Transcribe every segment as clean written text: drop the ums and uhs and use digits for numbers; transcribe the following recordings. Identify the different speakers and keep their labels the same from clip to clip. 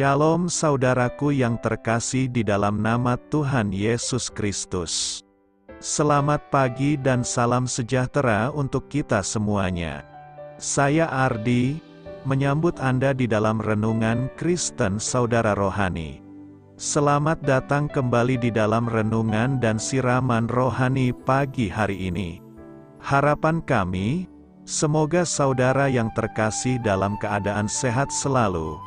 Speaker 1: Shalom saudaraku yang terkasih di dalam nama Tuhan Yesus Kristus. Selamat pagi dan salam sejahtera untuk kita semuanya. Saya Ardi, menyambut Anda di dalam renungan Kristen Saudara Rohani. Selamat datang kembali di dalam renungan dan siraman rohani pagi hari ini. Harapan kami, semoga saudara yang terkasih dalam keadaan sehat selalu.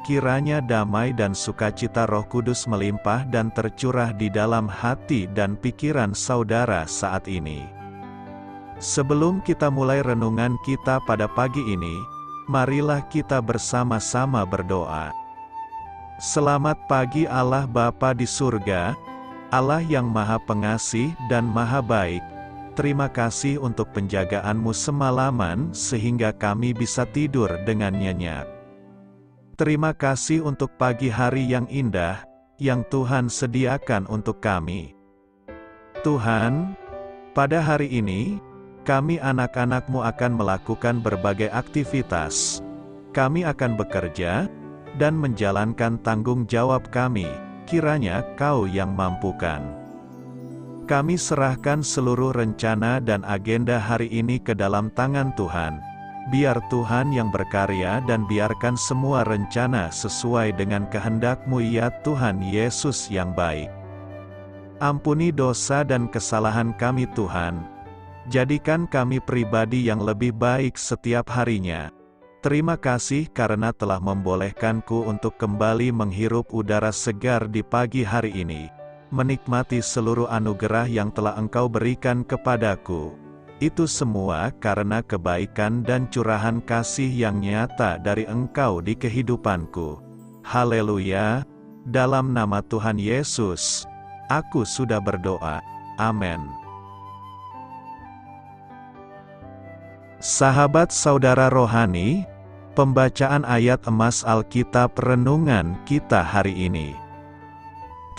Speaker 1: Kiranya damai dan sukacita Roh Kudus melimpah dan tercurah di dalam hati dan pikiran saudara saat ini. Sebelum kita mulai renungan kita pada pagi ini, marilah kita bersama-sama berdoa. Selamat pagi Allah Bapa di surga, Allah yang Maha Pengasih dan Maha Baik. Terima kasih untuk penjagaan-Mu semalaman sehingga kami bisa tidur dengan nyenyak. Terima kasih untuk pagi hari yang indah, yang Tuhan sediakan untuk kami. Tuhan, pada hari ini, kami anak-anak-Mu akan melakukan berbagai aktivitas. Kami akan bekerja, dan menjalankan tanggung jawab kami, kiranya Kau yang mampukan. Kami serahkan seluruh rencana dan agenda hari ini ke dalam tangan Tuhan. Biar Tuhan yang berkarya dan biarkan semua rencana sesuai dengan kehendak-Mu ya Tuhan Yesus yang baik. Ampuni dosa dan kesalahan kami Tuhan. Jadikan kami pribadi yang lebih baik setiap harinya. Terima kasih karena telah membolehkanku untuk kembali menghirup udara segar di pagi hari ini. Menikmati seluruh anugerah yang telah Engkau berikan kepadaku. Itu semua karena kebaikan dan curahan kasih yang nyata dari Engkau di kehidupanku. Haleluya! Dalam nama Tuhan Yesus, aku sudah berdoa. Amin. Sahabat saudara rohani, pembacaan ayat emas Alkitab renungan kita hari ini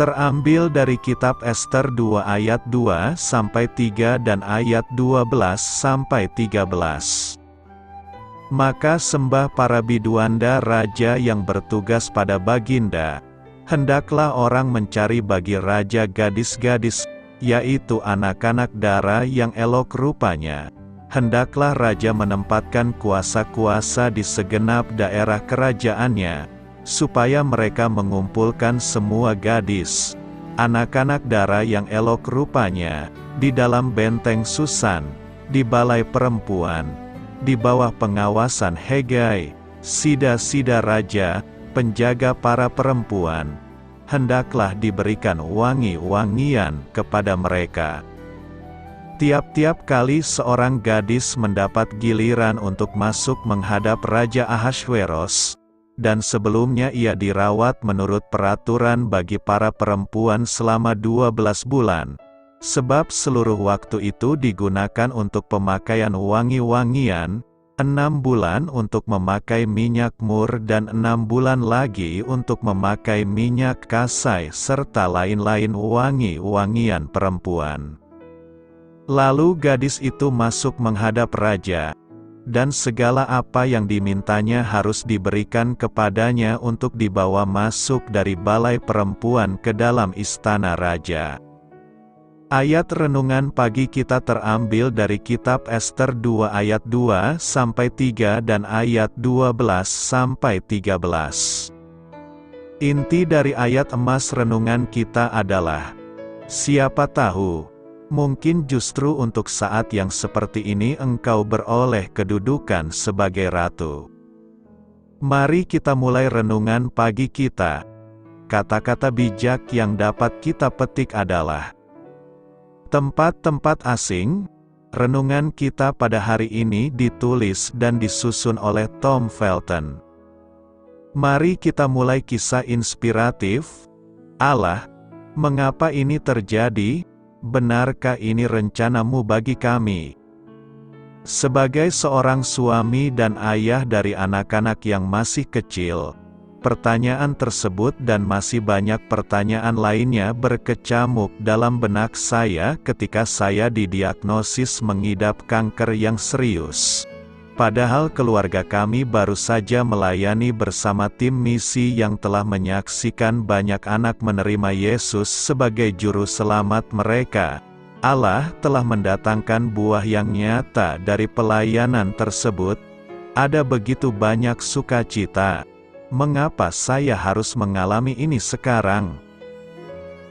Speaker 1: terambil dari kitab Ester 2 ayat 2-3 dan ayat 12-13. Maka sembah para biduanda raja yang bertugas pada baginda. Hendaklah orang mencari bagi raja gadis-gadis, yaitu anak-anak dara yang elok rupanya. Hendaklah raja menempatkan kuasa-kuasa di segenap daerah kerajaannya, supaya mereka mengumpulkan semua gadis, anak-anak dara yang elok rupanya, di dalam benteng Susan, di balai perempuan, di bawah pengawasan Hegai, sida-sida raja, penjaga para perempuan. Hendaklah diberikan wangi-wangian kepada mereka. Tiap-tiap kali seorang gadis mendapat giliran untuk masuk menghadap Raja Ahasveros, dan sebelumnya ia dirawat menurut peraturan bagi para perempuan selama 12 bulan, sebab seluruh waktu itu digunakan untuk pemakaian wangi-wangian, 6 bulan untuk memakai minyak mur dan 6 bulan lagi untuk memakai minyak kasai serta lain-lain wangi-wangian perempuan. Lalu gadis itu masuk menghadap raja, dan segala apa yang dimintanya harus diberikan kepadanya untuk dibawa masuk dari balai perempuan ke dalam istana raja. Ayat renungan pagi kita terambil dari kitab Ester 2 ayat 2-3 dan ayat 12-13. Inti dari ayat emas renungan kita adalah, siapa tahu, mungkin justru untuk saat yang seperti ini engkau beroleh kedudukan sebagai ratu. Mari kita mulai renungan pagi kita. Kata-kata bijak yang dapat kita petik adalah tempat-tempat asing. Renungan kita pada hari ini ditulis dan disusun oleh Tom Felton. Mari kita mulai kisah inspiratif. Allah, mengapa ini terjadi? Benarkah ini rencana-Mu bagi kami? Sebagai seorang suami dan ayah dari anak-anak yang masih kecil, pertanyaan tersebut dan masih banyak pertanyaan lainnya berkecamuk dalam benak saya ketika saya didiagnosis mengidap kanker yang serius. Padahal keluarga kami baru saja melayani bersama tim misi yang telah menyaksikan banyak anak menerima Yesus sebagai juru selamat mereka. Allah telah mendatangkan buah yang nyata dari pelayanan tersebut. Ada begitu banyak sukacita. Mengapa saya harus mengalami ini sekarang?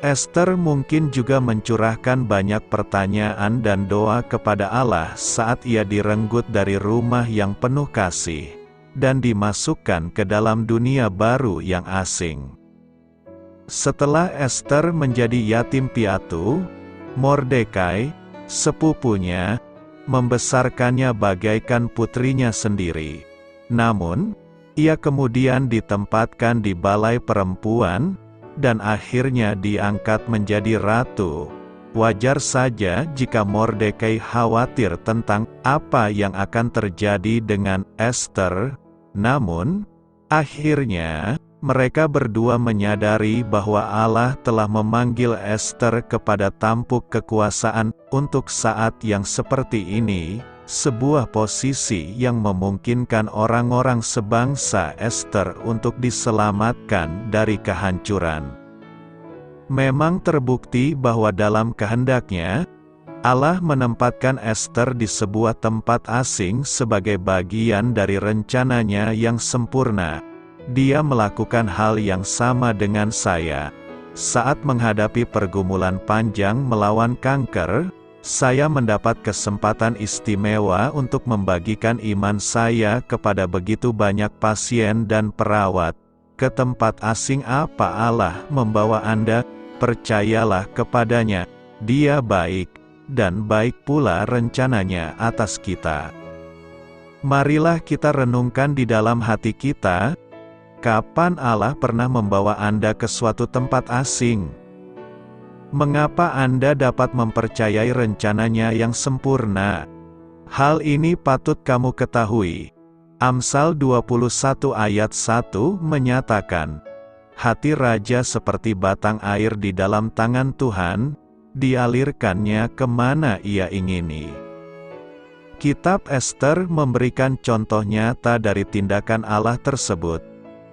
Speaker 1: Ester mungkin juga mencurahkan banyak pertanyaan dan doa kepada Allah saat ia direnggut dari rumah yang penuh kasih, dan dimasukkan ke dalam dunia baru yang asing. Setelah Ester menjadi yatim piatu, Mordekai, sepupunya, membesarkannya bagaikan putrinya sendiri. Namun, ia kemudian ditempatkan di balai perempuan, dan akhirnya diangkat menjadi ratu. Wajar saja jika Mordekai khawatir tentang apa yang akan terjadi dengan Ester. Namun, akhirnya, mereka berdua menyadari bahwa Allah telah memanggil Ester kepada tampuk kekuasaan untuk saat yang seperti ini, sebuah posisi yang memungkinkan orang-orang sebangsa Ester untuk diselamatkan dari kehancuran. Memang terbukti bahwa dalam kehendaknya, Allah menempatkan Ester di sebuah tempat asing sebagai bagian dari rencananya yang sempurna. Dia melakukan hal yang sama dengan saya. Saat menghadapi pergumulan panjang melawan kanker, saya mendapat kesempatan istimewa untuk membagikan iman saya kepada begitu banyak pasien dan perawat. Ke tempat asing apa Allah membawa Anda? Percayalah kepadanya, Dia baik, dan baik pula rencananya atas kita. Marilah kita renungkan di dalam hati kita, kapan Allah pernah membawa Anda ke suatu tempat asing? Mengapa Anda dapat mempercayai rencananya yang sempurna? Hal ini patut kamu ketahui. Amsal 21 ayat 1 menyatakan, hati raja seperti batang air di dalam tangan Tuhan, dialirkannya kemana ia ingini. Kitab Ester memberikan contoh nyata dari tindakan Allah tersebut.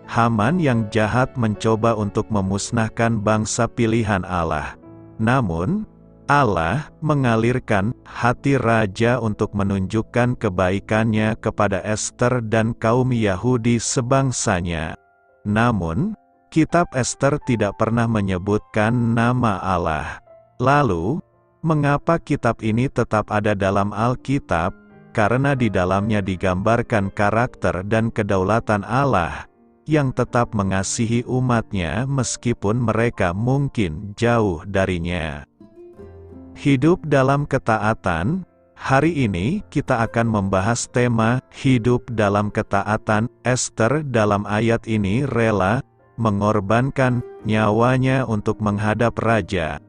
Speaker 1: Haman yang jahat mencoba untuk memusnahkan bangsa pilihan Allah. Namun, Allah mengalirkan hati raja untuk menunjukkan kebaikannya kepada Ester dan kaum Yahudi sebangsanya. Namun, kitab Ester tidak pernah menyebutkan nama Allah. Lalu, mengapa kitab ini tetap ada dalam Alkitab? Karena di dalamnya digambarkan karakter dan kedaulatan Allah, yang tetap mengasihi umatnya meskipun mereka mungkin jauh darinya. Hidup dalam ketaatan. Hari ini kita akan membahas tema hidup dalam ketaatan. Ester dalam ayat ini rela mengorbankan nyawanya untuk menghadap raja.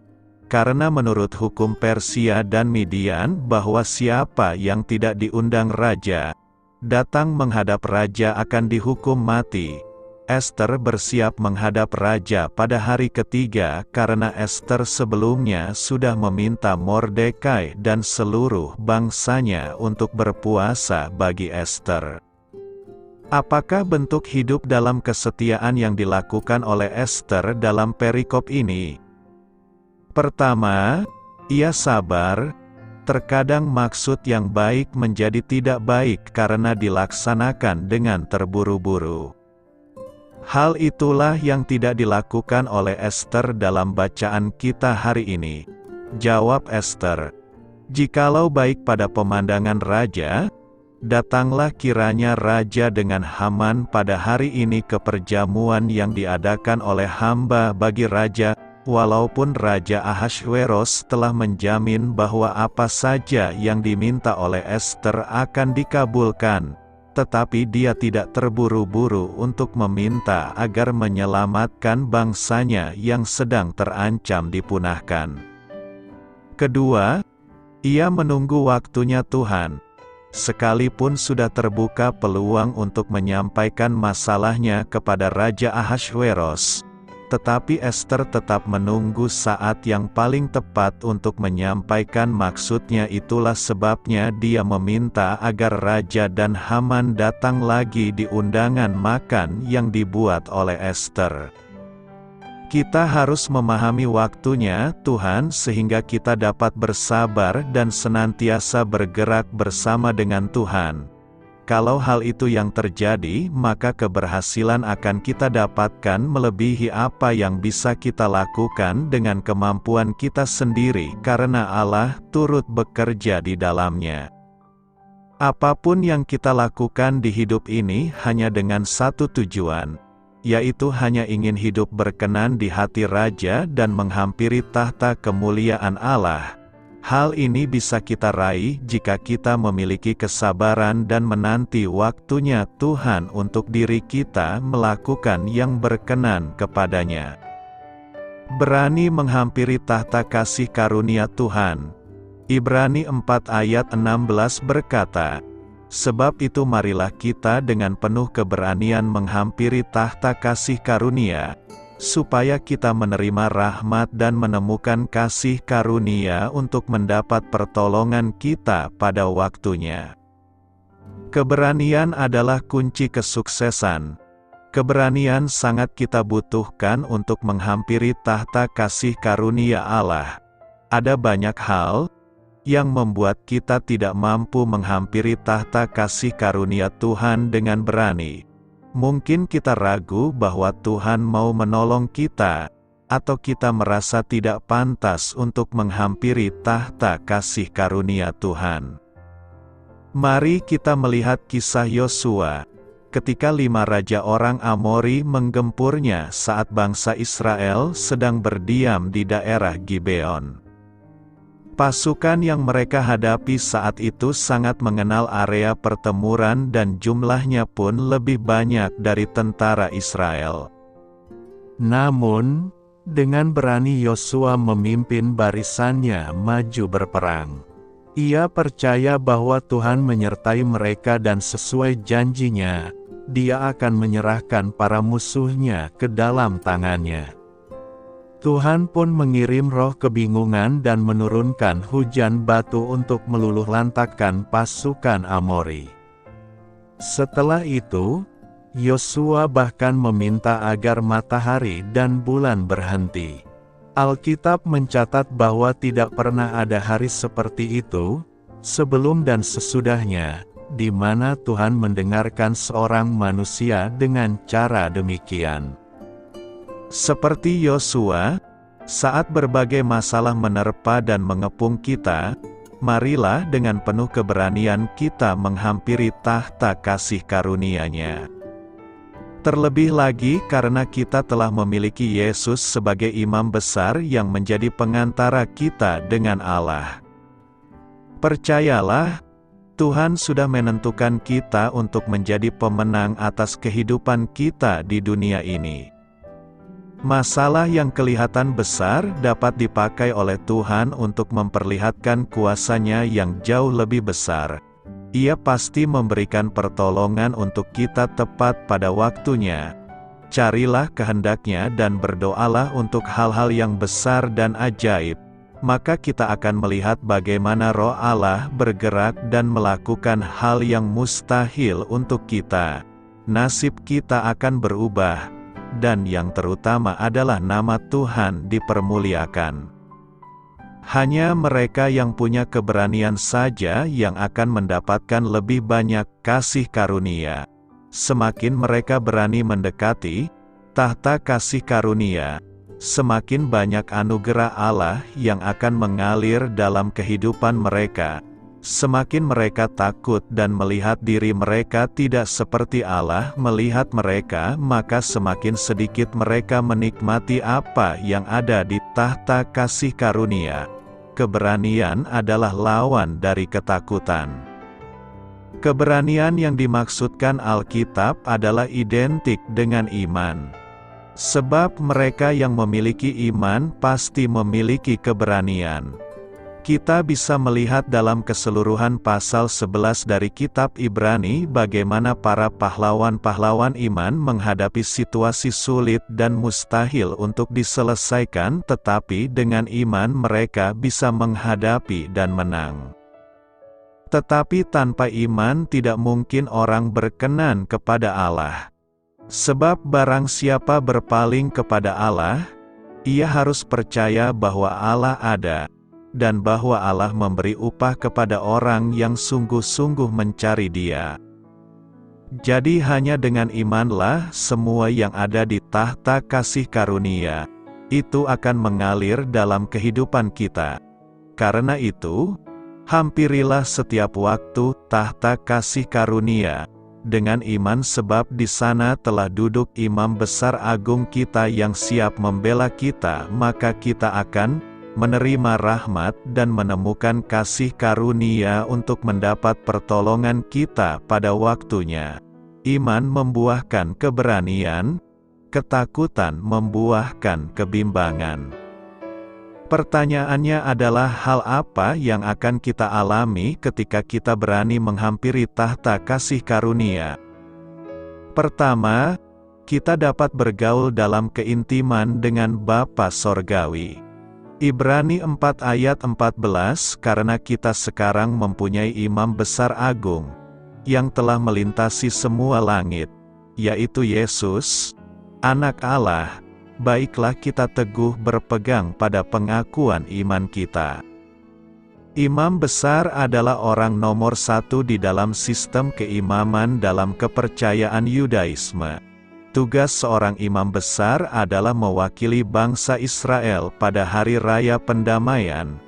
Speaker 1: Karena menurut hukum Persia dan Midian bahwa siapa yang tidak diundang raja datang menghadap raja akan dihukum mati. Ester bersiap menghadap raja pada hari ketiga karena Ester sebelumnya sudah meminta Mordekai dan seluruh bangsanya untuk berpuasa bagi Ester. Apakah bentuk hidup dalam kesetiaan yang dilakukan oleh Ester dalam perikop ini? Pertama, ia sabar. Terkadang maksud yang baik menjadi tidak baik karena dilaksanakan dengan terburu-buru. Hal itulah yang tidak dilakukan oleh Ester dalam bacaan kita hari ini. Jawab Ester, "Jikalau baik pada pemandangan raja, datanglah kiranya raja dengan Haman pada hari ini ke perjamuan yang diadakan oleh hamba bagi raja, walaupun Raja Ahasveros telah menjamin bahwa apa saja yang diminta oleh Ester akan dikabulkan. Tetapi dia tidak terburu-buru untuk meminta agar menyelamatkan bangsanya yang sedang terancam dipunahkan. Kedua, ia menunggu waktunya Tuhan. Sekalipun sudah terbuka peluang untuk menyampaikan masalahnya kepada Raja Ahasveros, tetapi Ester tetap menunggu saat yang paling tepat untuk menyampaikan maksudnya. Itulah sebabnya dia meminta agar Raja dan Haman datang lagi di undangan makan yang dibuat oleh Ester. Kita harus memahami waktunya Tuhan sehingga kita dapat bersabar dan senantiasa bergerak bersama dengan Tuhan. Kalau hal itu yang terjadi, maka keberhasilan akan kita dapatkan melebihi apa yang bisa kita lakukan dengan kemampuan kita sendiri karena Allah turut bekerja di dalamnya. Apapun yang kita lakukan di hidup ini hanya dengan satu tujuan, yaitu hanya ingin hidup berkenan di hati Raja dan menghampiri tahta kemuliaan Allah. Hal ini bisa kita raih jika kita memiliki kesabaran dan menanti waktunya Tuhan untuk diri kita melakukan yang berkenan kepadanya. Berani menghampiri tahta kasih karunia Tuhan. Ibrani 4 ayat 16 berkata, "Sebab itu marilah kita dengan penuh keberanian menghampiri tahta kasih karunia, supaya kita menerima rahmat dan menemukan kasih karunia untuk mendapat pertolongan kita pada waktunya." Keberanian adalah kunci kesuksesan. Keberanian sangat kita butuhkan untuk menghampiri tahta kasih karunia Allah. Ada banyak hal yang membuat kita tidak mampu menghampiri tahta kasih karunia Tuhan dengan berani. Mungkin kita ragu bahwa Tuhan mau menolong kita, atau kita merasa tidak pantas untuk menghampiri tahta kasih karunia Tuhan. Mari kita melihat kisah Yosua, ketika 5 raja orang Amori menggempurnya saat bangsa Israel sedang berdiam di daerah Gibeon. Pasukan yang mereka hadapi saat itu sangat mengenal area pertempuran dan jumlahnya pun lebih banyak dari tentara Israel. Namun, dengan berani Yosua memimpin barisannya maju berperang. Ia percaya bahwa Tuhan menyertai mereka dan sesuai janjinya, Dia akan menyerahkan para musuhnya ke dalam tangannya. Tuhan pun mengirim roh kebingungan dan menurunkan hujan batu untuk meluluhlantakkan pasukan Amori. Setelah itu, Yosua bahkan meminta agar matahari dan bulan berhenti. Alkitab mencatat bahwa tidak pernah ada hari seperti itu, sebelum dan sesudahnya, di mana Tuhan mendengarkan seorang manusia dengan cara demikian. Seperti Yosua, saat berbagai masalah menerpa dan mengepung kita, marilah dengan penuh keberanian kita menghampiri tahta kasih karunia-Nya. Terlebih lagi karena kita telah memiliki Yesus sebagai imam besar yang menjadi pengantara kita dengan Allah. Percayalah, Tuhan sudah menentukan kita untuk menjadi pemenang atas kehidupan kita di dunia ini. Masalah yang kelihatan besar dapat dipakai oleh Tuhan untuk memperlihatkan kuasa-Nya yang jauh lebih besar. Ia pasti memberikan pertolongan untuk kita tepat pada waktunya. Carilah kehendak-Nya dan berdoalah untuk hal-hal yang besar dan ajaib. Maka kita akan melihat bagaimana Roh Allah bergerak dan melakukan hal yang mustahil untuk kita. Nasib kita akan berubah. Dan yang terutama adalah nama Tuhan dipermuliakan. Hanya mereka yang punya keberanian saja yang akan mendapatkan lebih banyak kasih karunia. Semakin mereka berani mendekati tahta kasih karunia, semakin banyak anugerah Allah yang akan mengalir dalam kehidupan mereka. Semakin mereka takut dan melihat diri mereka tidak seperti Allah melihat mereka, maka semakin sedikit mereka menikmati apa yang ada di tahta kasih karunia. Keberanian adalah lawan dari ketakutan. Keberanian yang dimaksudkan Alkitab adalah identik dengan iman. Sebab mereka yang memiliki iman pasti memiliki keberanian. Kita bisa melihat dalam keseluruhan pasal 11 dari kitab Ibrani bagaimana para pahlawan-pahlawan iman menghadapi situasi sulit dan mustahil untuk diselesaikan, tetapi dengan iman mereka bisa menghadapi dan menang. Tetapi tanpa iman tidak mungkin orang berkenan kepada Allah. Sebab barang siapa berpaling kepada Allah, ia harus percaya bahwa Allah ada, dan bahwa Allah memberi upah kepada orang yang sungguh-sungguh mencari Dia. Jadi hanya dengan imanlah semua yang ada di tahta kasih karunia itu akan mengalir dalam kehidupan kita. Karena itu, hampirilah setiap waktu tahta kasih karunia dengan iman, sebab di sana telah duduk Imam Besar Agung kita yang siap membela kita, maka kita akan menerima rahmat dan menemukan kasih karunia untuk mendapat pertolongan kita pada waktunya. Iman membuahkan keberanian, ketakutan membuahkan kebimbangan. Pertanyaannya adalah hal apa yang akan kita alami ketika kita berani menghampiri tahta kasih karunia? Pertama, kita dapat bergaul dalam keintiman dengan Bapa Sorgawi. Ibrani 4 ayat 14, karena kita sekarang mempunyai Imam Besar Agung, yang telah melintasi semua langit, yaitu Yesus, Anak Allah, baiklah kita teguh berpegang pada pengakuan iman kita. Imam Besar adalah orang nomor satu di dalam sistem keimaman dalam kepercayaan Yudaisme. Tugas seorang imam besar adalah mewakili bangsa Israel pada hari raya pendamaian.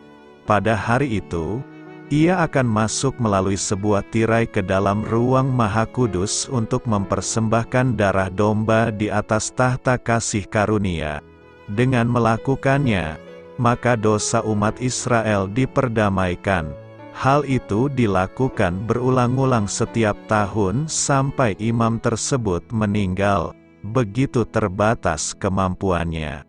Speaker 1: Pada hari itu, ia akan masuk melalui sebuah tirai ke dalam ruang Maha Kudus untuk mempersembahkan darah domba di atas tahta kasih karunia. Dengan melakukannya, maka dosa umat Israel diperdamaikan. Hal itu dilakukan berulang-ulang setiap tahun sampai imam tersebut meninggal, begitu terbatas kemampuannya.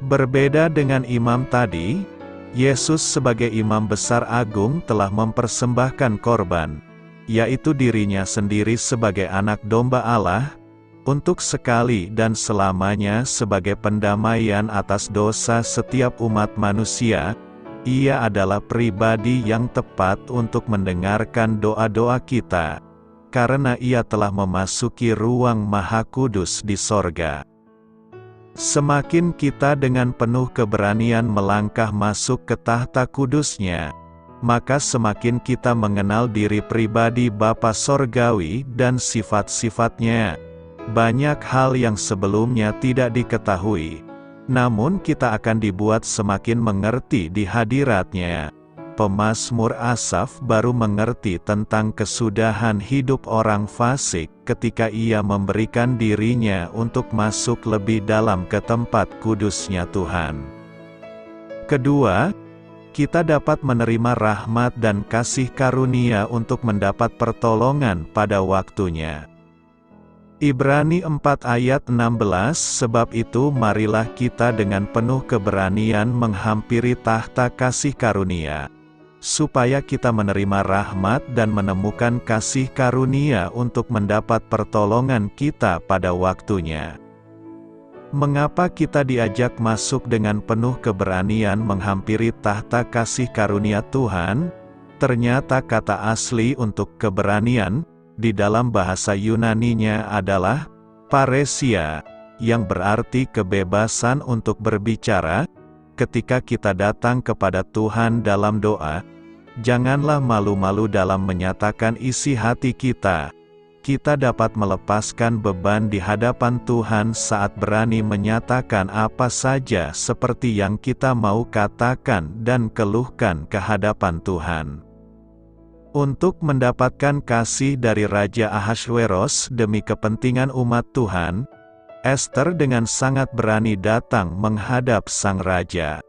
Speaker 1: Berbeda dengan imam tadi, Yesus sebagai Imam Besar Agung telah mempersembahkan korban, yaitu dirinya sendiri sebagai anak domba Allah, untuk sekali dan selamanya sebagai pendamaian atas dosa setiap umat manusia. Ia adalah pribadi yang tepat untuk mendengarkan doa-doa kita, karena ia telah memasuki ruang Maha Kudus di sorga. Semakin kita dengan penuh keberanian melangkah masuk ke tahta kudusnya, maka semakin kita mengenal diri pribadi Bapa Sorgawi dan sifat-sifatnya. Banyak hal yang sebelumnya tidak diketahui, namun kita akan dibuat semakin mengerti di hadiratnya. Pemazmur Asaf baru mengerti tentang kesudahan hidup orang fasik ketika ia memberikan dirinya untuk masuk lebih dalam ke tempat kudusnya Tuhan. Kedua, kita dapat menerima rahmat dan kasih karunia untuk mendapat pertolongan pada waktunya. Ibrani 4 ayat 16, sebab itu marilah kita dengan penuh keberanian menghampiri tahta kasih karunia, supaya kita menerima rahmat dan menemukan kasih karunia untuk mendapat pertolongan kita pada waktunya. Mengapa kita diajak masuk dengan penuh keberanian menghampiri tahta kasih karunia Tuhan? Ternyata kata asli untuk keberanian di dalam bahasa Yunaninya adalah paresia, yang berarti kebebasan untuk berbicara. Ketika kita datang kepada Tuhan dalam doa, janganlah malu-malu dalam menyatakan isi hati kita. Kita dapat melepaskan beban di hadapan Tuhan saat berani menyatakan apa saja seperti yang kita mau katakan dan keluhkan ke hadapan Tuhan. Untuk mendapatkan kasih dari Raja Ahasveros demi kepentingan umat Tuhan, Ester dengan sangat berani datang menghadap sang raja.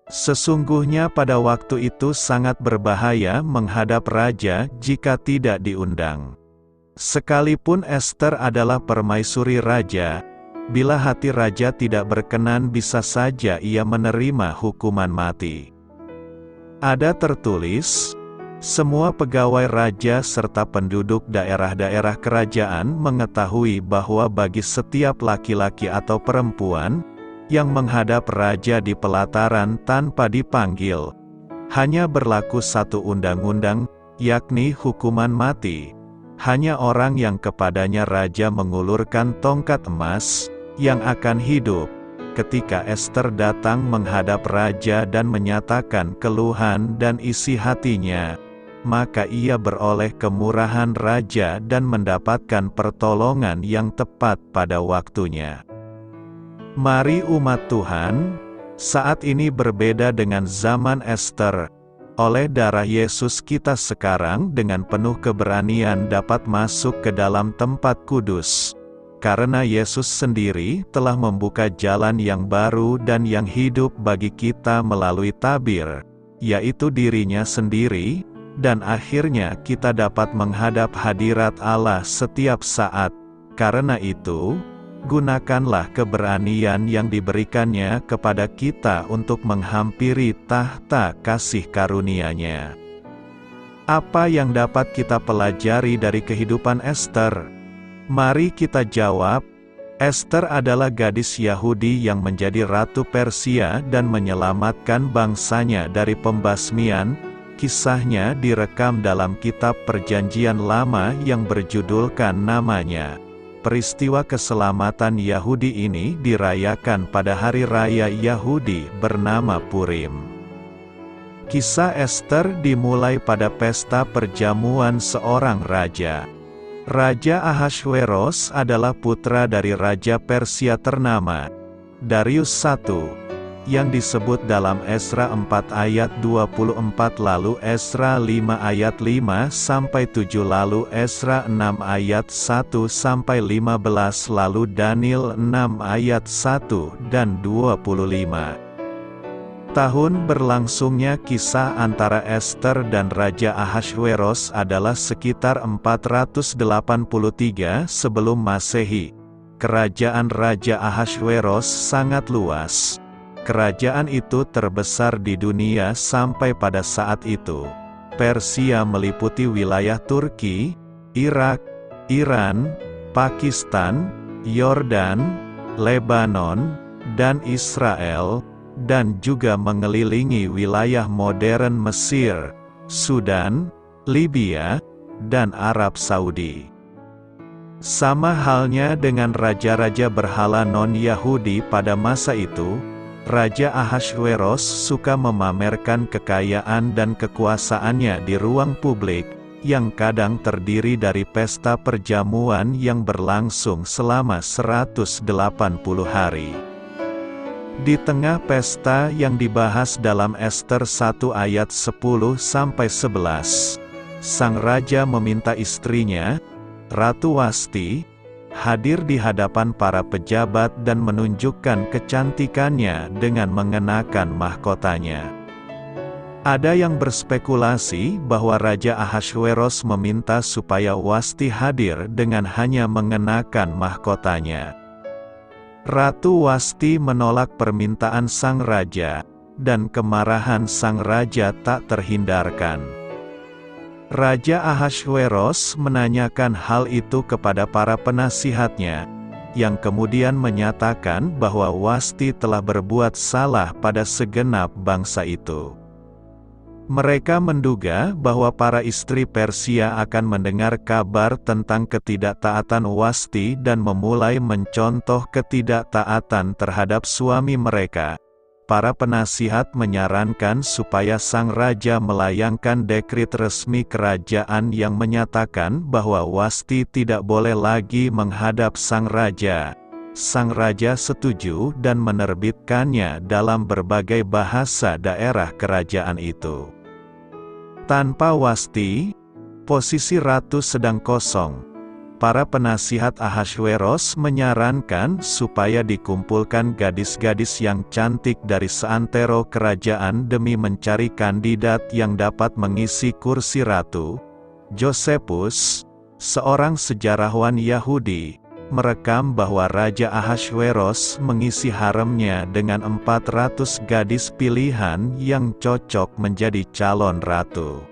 Speaker 1: Sesungguhnya pada waktu itu sangat berbahaya menghadap raja jika tidak diundang. Sekalipun Ester adalah permaisuri raja, bila hati raja tidak berkenan bisa saja ia menerima hukuman mati. Ada tertulis, semua pegawai raja serta penduduk daerah-daerah kerajaan mengetahui bahwa bagi setiap laki-laki atau perempuan yang menghadap raja di pelataran tanpa dipanggil, hanya berlaku satu undang-undang, yakni hukuman mati. Hanya orang yang kepadanya raja mengulurkan tongkat emas, yang akan hidup. Ketika Ester datang menghadap raja dan menyatakan keluhan dan isi hatinya, maka ia beroleh kemurahan raja dan mendapatkan pertolongan yang tepat pada waktunya. Mari umat Tuhan, saat ini berbeda dengan zaman Ester. Oleh darah Yesus kita sekarang dengan penuh keberanian dapat masuk ke dalam tempat kudus. Karena Yesus sendiri telah membuka jalan yang baru dan yang hidup bagi kita melalui tabir, yaitu dirinya sendiri, dan akhirnya kita dapat menghadap hadirat Allah setiap saat. Karena itu, gunakanlah keberanian yang diberikannya kepada kita untuk menghampiri tahta kasih karunia-Nya. Apa yang dapat kita pelajari dari kehidupan Ester? Mari kita jawab. Ester adalah gadis Yahudi yang menjadi ratu Persia dan menyelamatkan bangsanya dari pembasmian. Kisahnya direkam dalam kitab Perjanjian Lama yang berjudulkan namanya. Peristiwa keselamatan Yahudi ini dirayakan pada hari raya Yahudi bernama Purim. Kisah Ester dimulai pada pesta perjamuan seorang raja. Raja Ahasveros adalah putra dari Raja Persia ternama, Darius I, yang disebut dalam Esra 4 ayat 24 lalu Esra 5 ayat 5-7 lalu Esra 6 ayat 1-15 lalu Daniel 6 ayat 1 dan 25. Tahun berlangsungnya kisah antara Ester dan Raja Ahasveros adalah sekitar 483 sebelum Masehi. Kerajaan Raja Ahasveros sangat luas. Kerajaan itu terbesar di dunia sampai pada saat itu. Persia meliputi wilayah Turki, Irak, Iran, Pakistan, Yordan, Lebanon, dan Israel, dan juga mengelilingi wilayah modern Mesir, Sudan, Libya, dan Arab Saudi. Sama halnya dengan raja-raja berhala non-Yahudi pada masa itu, Raja Ahasveros suka memamerkan kekayaan dan kekuasaannya di ruang publik, yang kadang terdiri dari pesta perjamuan yang berlangsung selama 180 hari. Di tengah pesta yang dibahas dalam Ester 1 ayat 10-11, sang raja meminta istrinya, Ratu Wasti, hadir di hadapan para pejabat dan menunjukkan kecantikannya dengan mengenakan mahkotanya. Ada yang berspekulasi bahwa Raja Ahasveros meminta supaya Wasti hadir dengan hanya mengenakan mahkotanya. Ratu Wasti menolak permintaan sang raja, dan kemarahan sang raja tak terhindarkan. Raja Ahasveros menanyakan hal itu kepada para penasihatnya, yang kemudian menyatakan bahwa Wasti telah berbuat salah pada segenap bangsa itu. Mereka menduga bahwa para istri Persia akan mendengar kabar tentang ketidaktaatan Wasti dan memulai mencontoh ketidaktaatan terhadap suami mereka. Para penasihat menyarankan supaya sang raja melayangkan dekrit resmi kerajaan yang menyatakan bahwa Wasti tidak boleh lagi menghadap sang raja. Sang raja setuju dan menerbitkannya dalam berbagai bahasa daerah kerajaan itu. Tanpa Wasti, posisi ratu sedang kosong. Para penasihat Ahasveros menyarankan supaya dikumpulkan gadis-gadis yang cantik dari seantero kerajaan demi mencari kandidat yang dapat mengisi kursi ratu. Josephus, seorang sejarawan Yahudi, merekam bahwa Raja Ahasveros mengisi haremnya dengan 400 gadis pilihan yang cocok menjadi calon ratu.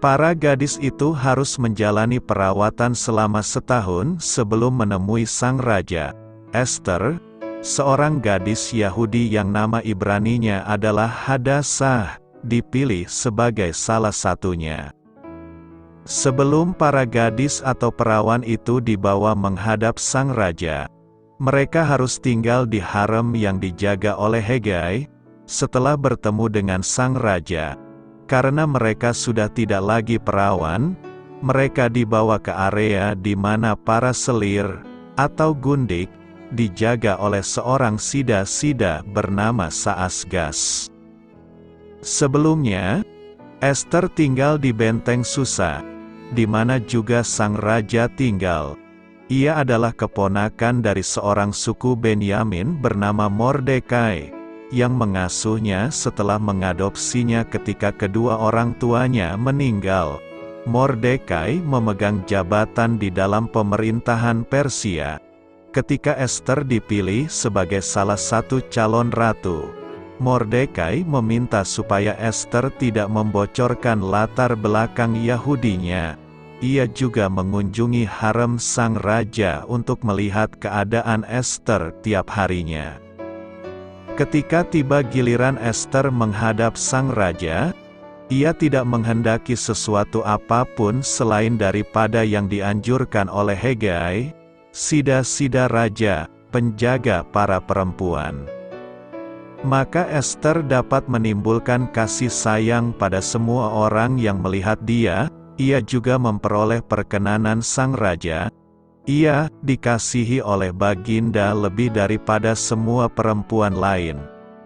Speaker 1: Para gadis itu harus menjalani perawatan selama setahun sebelum menemui sang raja. Ester, seorang gadis Yahudi yang nama Ibraninya adalah Hadassah, dipilih sebagai salah satunya. Sebelum para gadis atau perawan itu dibawa menghadap sang raja, mereka harus tinggal di harem yang dijaga oleh Hegai. Setelah bertemu dengan sang raja, karena mereka sudah tidak lagi perawan, mereka dibawa ke area di mana para selir, atau gundik, dijaga oleh seorang sida-sida bernama Saasgas. Sebelumnya, Ester tinggal di benteng Susa, di mana juga sang raja tinggal. Ia adalah keponakan dari seorang suku Benyamin bernama Mordekai, yang mengasuhnya setelah mengadopsinya ketika kedua orang tuanya meninggal. Mordekai memegang jabatan di dalam pemerintahan Persia. Ketika Ester dipilih sebagai salah satu calon ratu, Mordekai meminta supaya Ester tidak membocorkan latar belakang Yahudinya. Ia juga mengunjungi harem sang raja untuk melihat keadaan Ester tiap harinya. Ketika tiba giliran Ester menghadap sang raja, ia tidak menghendaki sesuatu apapun selain daripada yang dianjurkan oleh Hegai, sida-sida raja, penjaga para perempuan. Maka Ester dapat menimbulkan kasih sayang pada semua orang yang melihat dia. Ia juga memperoleh perkenanan sang raja. Ia dikasihi oleh baginda lebih daripada semua perempuan lain,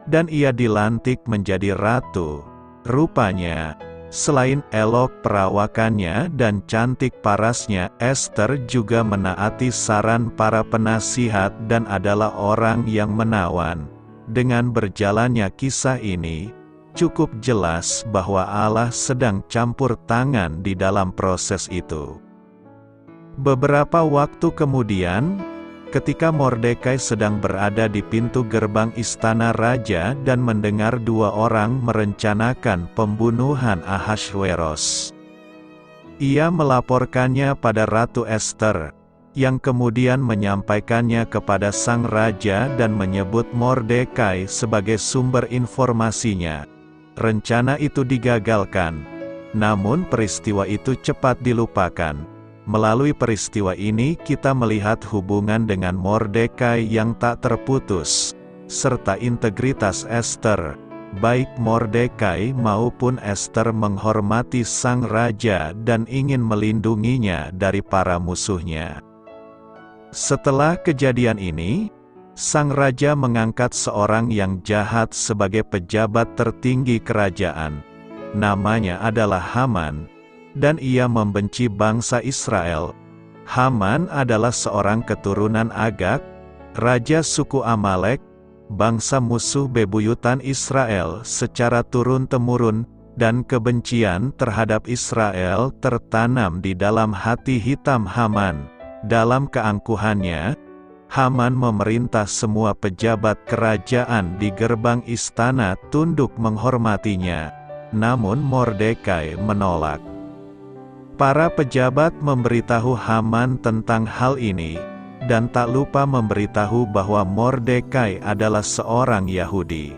Speaker 1: dan ia dilantik menjadi ratu. Rupanya, selain elok perawakannya dan cantik parasnya, Ester juga menaati saran para penasihat dan adalah orang yang menawan. Dengan berjalannya kisah ini, cukup jelas bahwa Allah sedang campur tangan di dalam proses itu. Beberapa waktu kemudian, ketika Mordekai sedang berada di pintu gerbang istana raja dan mendengar dua orang merencanakan pembunuhan Ahasveros, ia melaporkannya pada Ratu Ester, yang kemudian menyampaikannya kepada sang raja dan menyebut Mordekai sebagai sumber informasinya. Rencana itu digagalkan, namun peristiwa itu cepat dilupakan. Melalui peristiwa ini kita melihat hubungan dengan Mordekai yang tak terputus, serta integritas Ester. Baik Mordekai maupun Ester menghormati sang raja dan ingin melindunginya dari para musuhnya. Setelah kejadian ini, sang raja mengangkat seorang yang jahat sebagai pejabat tertinggi kerajaan. Namanya adalah Haman, dan ia membenci bangsa Israel. Haman adalah seorang keturunan Agag, raja suku Amalek, bangsa musuh bebuyutan Israel secara turun-temurun, dan kebencian terhadap Israel tertanam di dalam hati hitam Haman. Dalam keangkuhannya, Haman memerintah semua pejabat kerajaan di gerbang istana tunduk menghormatinya. Namun Mordekai menolak. Para pejabat memberitahu Haman tentang hal ini, dan tak lupa memberitahu bahwa Mordekai adalah seorang Yahudi.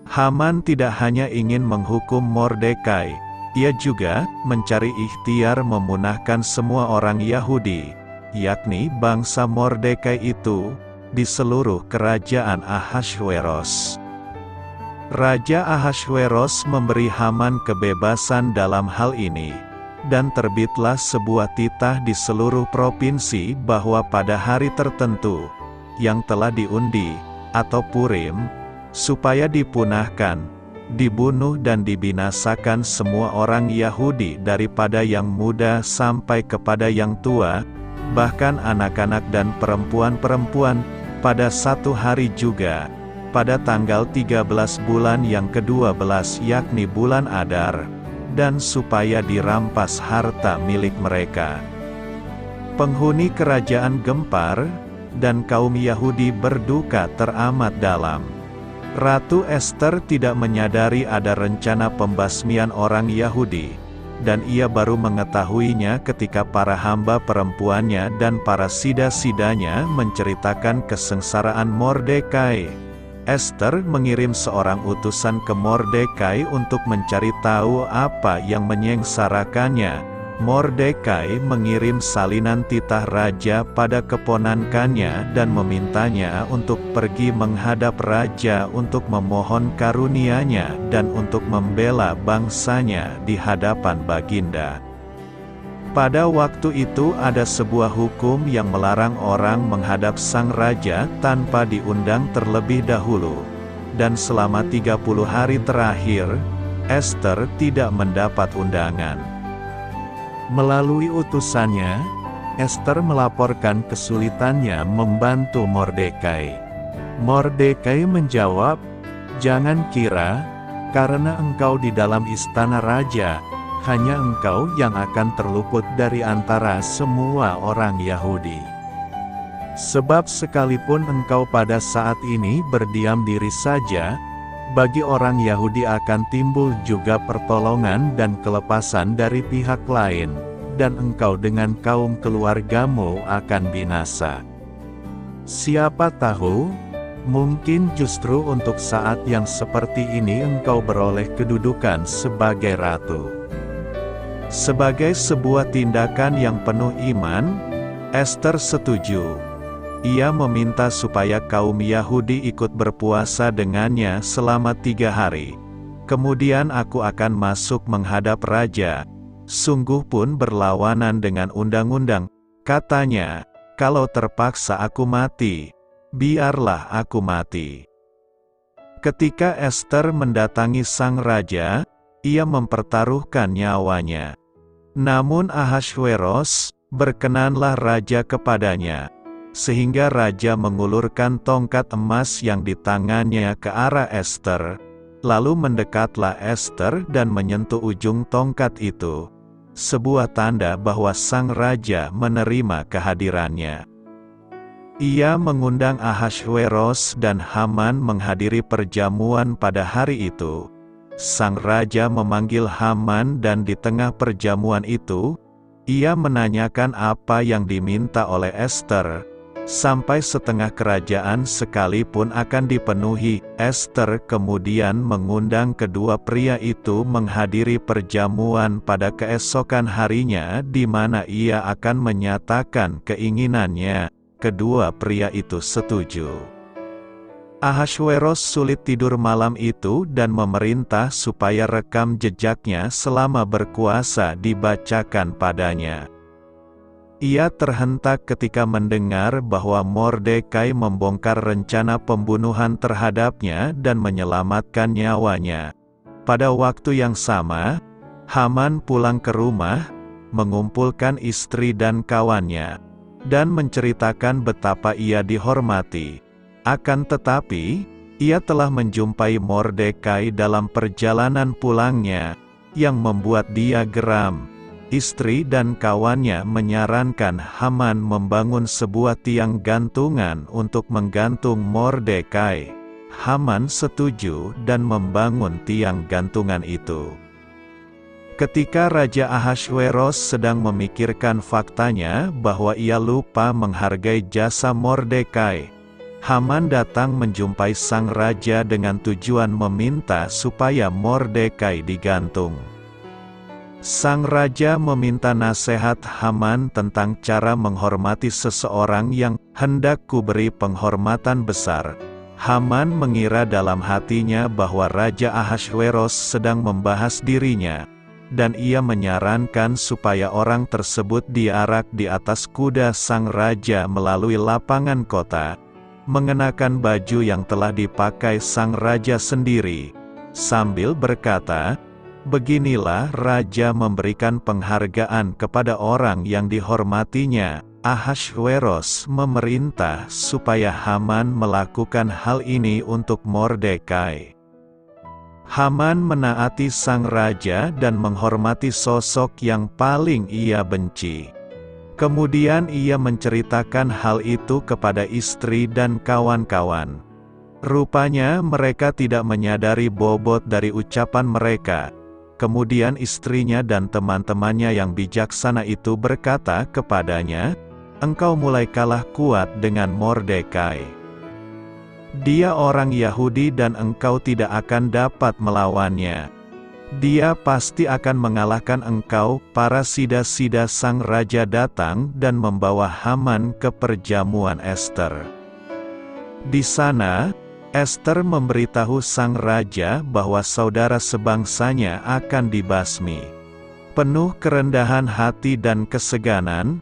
Speaker 1: Haman tidak hanya ingin menghukum Mordekai, ia juga mencari ikhtiar memunahkan semua orang Yahudi, yakni bangsa Mordekai itu, di seluruh kerajaan Ahasveros. Raja Ahasveros memberi Haman kebebasan dalam hal ini, dan terbitlah sebuah titah di seluruh provinsi bahwa pada hari tertentu, yang telah diundi, atau Purim, supaya dipunahkan, dibunuh dan dibinasakan semua orang Yahudi daripada yang muda sampai kepada yang tua, bahkan anak-anak dan perempuan-perempuan, pada satu hari juga, pada tanggal 13 bulan yang ke-12 yakni bulan Adar, dan supaya dirampas harta milik mereka. Penghuni kerajaan gempar, dan kaum Yahudi berduka teramat dalam. Ratu Ester tidak menyadari ada rencana pembasmian orang Yahudi, dan ia baru mengetahuinya ketika para hamba perempuannya dan para sida-sidanya menceritakan kesengsaraan Mordekai. Ester mengirim seorang utusan ke Mordekai untuk mencari tahu apa yang menyengsarakannya. Mordekai mengirim salinan titah raja pada keponakannya dan memintanya untuk pergi menghadap raja untuk memohon karunia-Nya dan untuk membela bangsanya di hadapan baginda. Pada waktu itu ada sebuah hukum yang melarang orang menghadap sang raja tanpa diundang terlebih dahulu, dan selama 30 hari terakhir, Ester tidak mendapat undangan. Melalui utusannya, Ester melaporkan kesulitannya membantu Mordekai. Mordekai menjawab, "Jangan kira, karena engkau di dalam istana raja, hanya engkau yang akan terluput dari antara semua orang Yahudi. Sebab sekalipun engkau pada saat ini berdiam diri saja, bagi orang Yahudi akan timbul juga pertolongan dan kelepasan dari pihak lain, dan engkau dengan kaum keluargamu akan binasa. Siapa tahu, mungkin justru untuk saat yang seperti ini engkau beroleh kedudukan sebagai ratu." Sebagai sebuah tindakan yang penuh iman, Ester setuju. Ia meminta supaya kaum Yahudi ikut berpuasa dengannya selama 3 hari. "Kemudian aku akan masuk menghadap raja. Sungguh pun berlawanan dengan undang-undang," katanya, "kalau terpaksa aku mati, biarlah aku mati." Ketika Ester mendatangi sang raja, ia mempertaruhkan nyawanya. Namun Ahasweros, berkenanlah raja kepadanya, sehingga raja mengulurkan tongkat emas yang di tangannya ke arah Ester, lalu mendekatlah Ester dan menyentuh ujung tongkat itu, sebuah tanda bahwa sang raja menerima kehadirannya. Ia mengundang Ahasweros dan Haman menghadiri perjamuan pada hari itu. Sang raja memanggil Haman dan di tengah perjamuan itu, ia menanyakan apa yang diminta oleh Ester. Sampai setengah kerajaan sekalipun akan dipenuhi, Ester kemudian mengundang kedua pria itu menghadiri perjamuan pada keesokan harinya di mana ia akan menyatakan keinginannya. Kedua pria itu setuju. Ahasweros sulit tidur malam itu dan memerintah supaya rekam jejaknya selama berkuasa dibacakan padanya. Ia terhentak ketika mendengar bahwa Mordekai membongkar rencana pembunuhan terhadapnya dan menyelamatkan nyawanya. Pada waktu yang sama, Haman pulang ke rumah, mengumpulkan istri dan kawannya, dan menceritakan betapa ia dihormati. Akan tetapi, ia telah menjumpai Mordekai dalam perjalanan pulangnya, yang membuat dia geram. Istri dan kawannya menyarankan Haman membangun sebuah tiang gantungan untuk menggantung Mordekai. Haman setuju dan membangun tiang gantungan itu. Ketika Raja Ahasweros sedang memikirkan faktanya bahwa ia lupa menghargai jasa Mordekai, Haman datang menjumpai sang raja dengan tujuan meminta supaya Mordekai digantung. Sang raja meminta nasihat Haman tentang cara menghormati seseorang yang hendak kuberi penghormatan besar. Haman mengira dalam hatinya bahwa Raja Ahasweros sedang membahas dirinya, dan ia menyarankan supaya orang tersebut diarak di atas kuda sang raja melalui lapangan kota, mengenakan baju yang telah dipakai sang raja sendiri, sambil berkata, "Beginilah raja memberikan penghargaan kepada orang yang dihormatinya." Ahasweros memerintah supaya Haman melakukan hal ini untuk Mordekai. Haman menaati sang raja dan menghormati sosok yang paling ia benci. Kemudian ia menceritakan hal itu kepada istri dan kawan-kawan. Rupanya mereka tidak menyadari bobot dari ucapan mereka. Kemudian istrinya dan teman-temannya yang bijaksana itu berkata kepadanya, "Engkau mulai kalah kuat dengan Mordekai. Dia orang Yahudi dan engkau tidak akan dapat melawannya. Dia pasti akan mengalahkan engkau." Para sida-sida sang raja datang dan membawa Haman ke perjamuan Ester. Di sana, Ester memberitahu sang raja bahwa saudara sebangsanya akan dibasmi. Penuh kerendahan hati dan keseganan,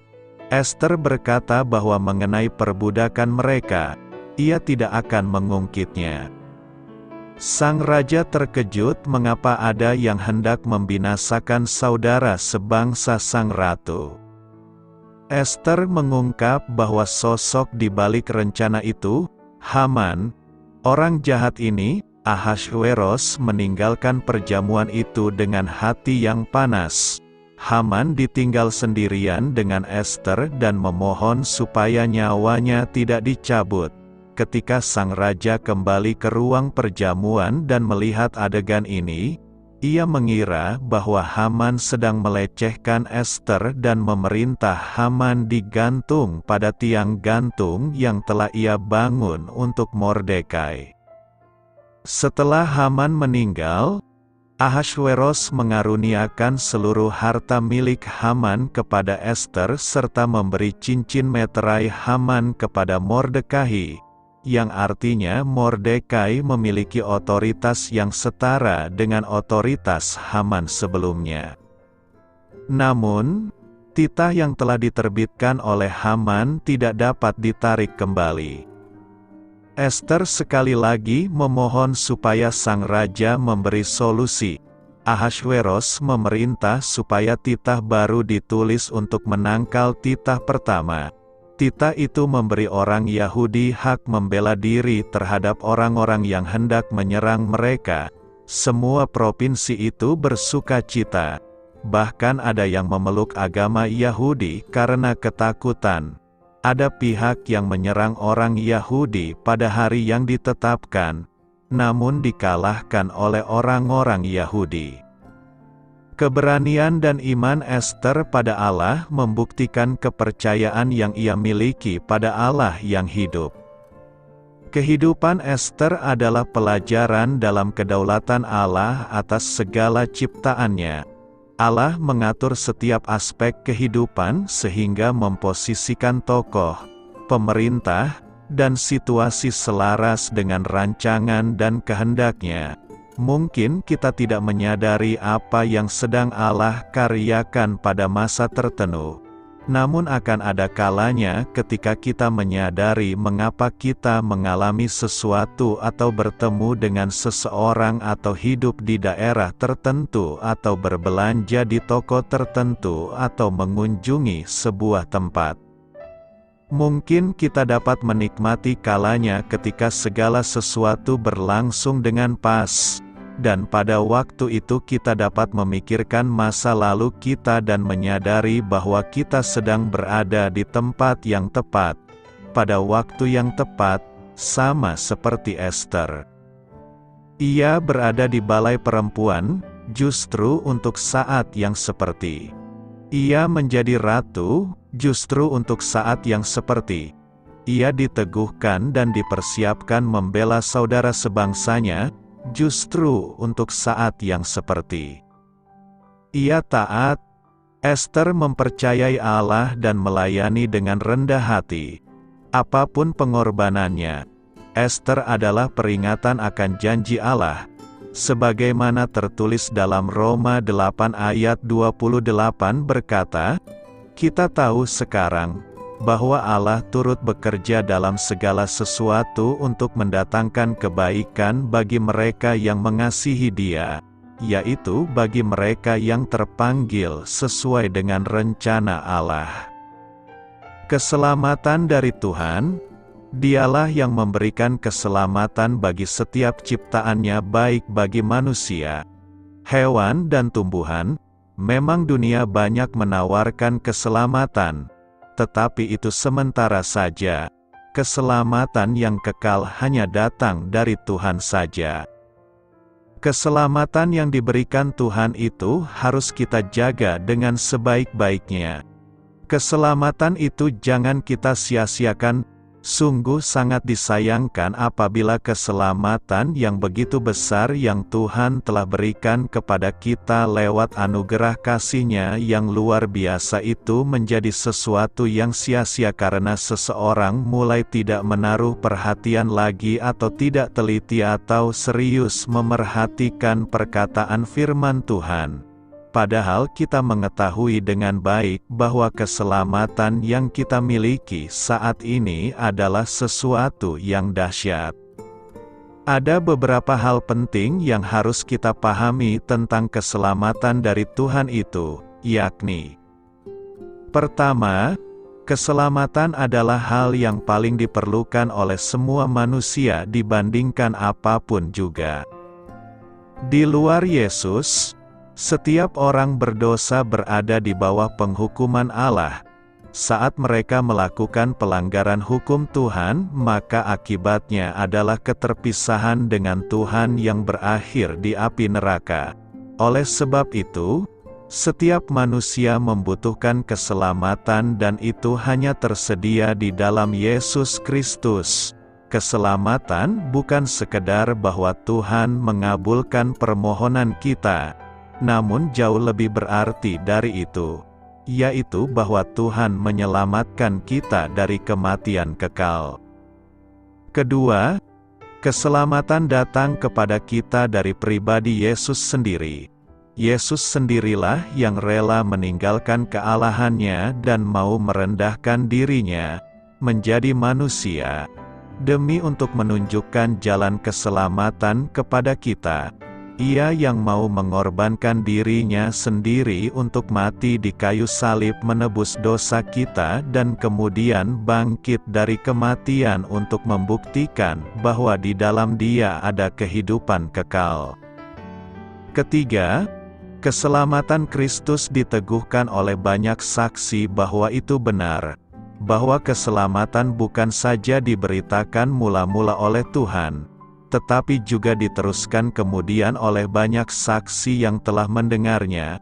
Speaker 1: Ester berkata bahwa mengenai perbudakan mereka, ia tidak akan mengungkitnya. Sang raja terkejut mengapa ada yang hendak membinasakan saudara sebangsa sang ratu. Ester mengungkap bahwa sosok di balik rencana itu, Haman. Orang jahat ini, Ahasveros, meninggalkan perjamuan itu dengan hati yang panas. Haman ditinggal sendirian dengan Ester dan memohon supaya nyawanya tidak dicabut. Ketika sang raja kembali ke ruang perjamuan dan melihat adegan ini, ia mengira bahwa Haman sedang melecehkan Ester dan memerintah Haman digantung pada tiang gantung yang telah ia bangun untuk Mordekai. Setelah Haman meninggal, Ahasveros mengaruniakan seluruh harta milik Haman kepada Ester serta memberi cincin meterai Haman kepada Mordekai, yang artinya Mordekai memiliki otoritas yang setara dengan otoritas Haman sebelumnya. Namun, titah yang telah diterbitkan oleh Haman tidak dapat ditarik kembali. Ester sekali lagi memohon supaya sang raja memberi solusi. Ahasveros memerintah supaya titah baru ditulis untuk menangkal titah pertama. Titah itu memberi orang Yahudi hak membela diri terhadap orang-orang yang hendak menyerang mereka. Semua provinsi itu bersukacita. Bahkan ada yang memeluk agama Yahudi karena ketakutan. Ada pihak yang menyerang orang Yahudi pada hari yang ditetapkan, namun dikalahkan oleh orang-orang Yahudi. Keberanian dan iman Ester pada Allah membuktikan kepercayaan yang ia miliki pada Allah yang hidup. Kehidupan Ester adalah pelajaran dalam kedaulatan Allah atas segala ciptaannya. Allah mengatur setiap aspek kehidupan sehingga memposisikan tokoh, pemerintah, dan situasi selaras dengan rancangan dan kehendaknya. Mungkin kita tidak menyadari apa yang sedang Allah karyakan pada masa tertentu. Namun akan ada kalanya ketika kita menyadari mengapa kita mengalami sesuatu atau bertemu dengan seseorang atau hidup di daerah tertentu atau berbelanja di toko tertentu atau mengunjungi sebuah tempat. Mungkin kita dapat menikmati kalanya ketika segala sesuatu berlangsung dengan pas. Dan pada waktu itu kita dapat memikirkan masa lalu kita dan menyadari bahwa kita sedang berada di tempat yang tepat, pada waktu yang tepat, sama seperti Ester. Ia berada di balai perempuan, justru untuk saat yang seperti. Ia menjadi ratu, justru untuk saat yang seperti. Ia diteguhkan dan dipersiapkan membela saudara sebangsanya, justru untuk saat yang seperti. Ia taat. Ester mempercayai Allah dan melayani dengan rendah hati. Apapun pengorbanannya, Ester adalah peringatan akan janji Allah. Sebagaimana tertulis dalam Roma 8 ayat 28 berkata, "Kita tahu sekarang bahwa Allah turut bekerja dalam segala sesuatu untuk mendatangkan kebaikan bagi mereka yang mengasihi Dia, yaitu bagi mereka yang terpanggil sesuai dengan rencana Allah." Keselamatan dari Tuhan, Dialah yang memberikan keselamatan bagi setiap ciptaannya, baik bagi manusia, hewan dan tumbuhan. Memang dunia banyak menawarkan keselamatan, tetapi itu sementara saja. Keselamatan yang kekal hanya datang dari Tuhan saja. Keselamatan yang diberikan Tuhan itu harus kita jaga dengan sebaik-baiknya. Keselamatan itu jangan kita sia-siakan. Sungguh sangat disayangkan apabila keselamatan yang begitu besar yang Tuhan telah berikan kepada kita lewat anugerah kasih-Nya yang luar biasa itu menjadi sesuatu yang sia-sia karena seseorang mulai tidak menaruh perhatian lagi atau tidak teliti atau serius memerhatikan perkataan firman Tuhan. Padahal kita mengetahui dengan baik bahwa keselamatan yang kita miliki saat ini adalah sesuatu yang dahsyat. Ada beberapa hal penting yang harus kita pahami tentang keselamatan dari Tuhan itu, yakni: pertama, keselamatan adalah hal yang paling diperlukan oleh semua manusia dibandingkan apapun juga. Di luar Yesus, setiap orang berdosa berada di bawah penghukuman Allah. Saat mereka melakukan pelanggaran hukum Tuhan, maka akibatnya adalah keterpisahan dengan Tuhan yang berakhir di api neraka. Oleh sebab itu, setiap manusia membutuhkan keselamatan dan itu hanya tersedia di dalam Yesus Kristus. Keselamatan bukan sekedar bahwa Tuhan mengabulkan permohonan kita, namun jauh lebih berarti dari itu, yaitu bahwa Tuhan menyelamatkan kita dari kematian kekal. Kedua, keselamatan datang kepada kita dari pribadi Yesus sendiri. Yesus sendirilah yang rela meninggalkan kealahannya dan mau merendahkan dirinya menjadi manusia, demi untuk menunjukkan jalan keselamatan kepada kita. Ia yang mau mengorbankan dirinya sendiri untuk mati di kayu salib menebus dosa kita dan kemudian bangkit dari kematian untuk membuktikan bahwa di dalam Dia ada kehidupan kekal. Ketiga, keselamatan Kristus diteguhkan oleh banyak saksi bahwa itu benar, bahwa keselamatan bukan saja diberitakan mula-mula oleh Tuhan, tetapi juga diteruskan kemudian oleh banyak saksi yang telah mendengarnya.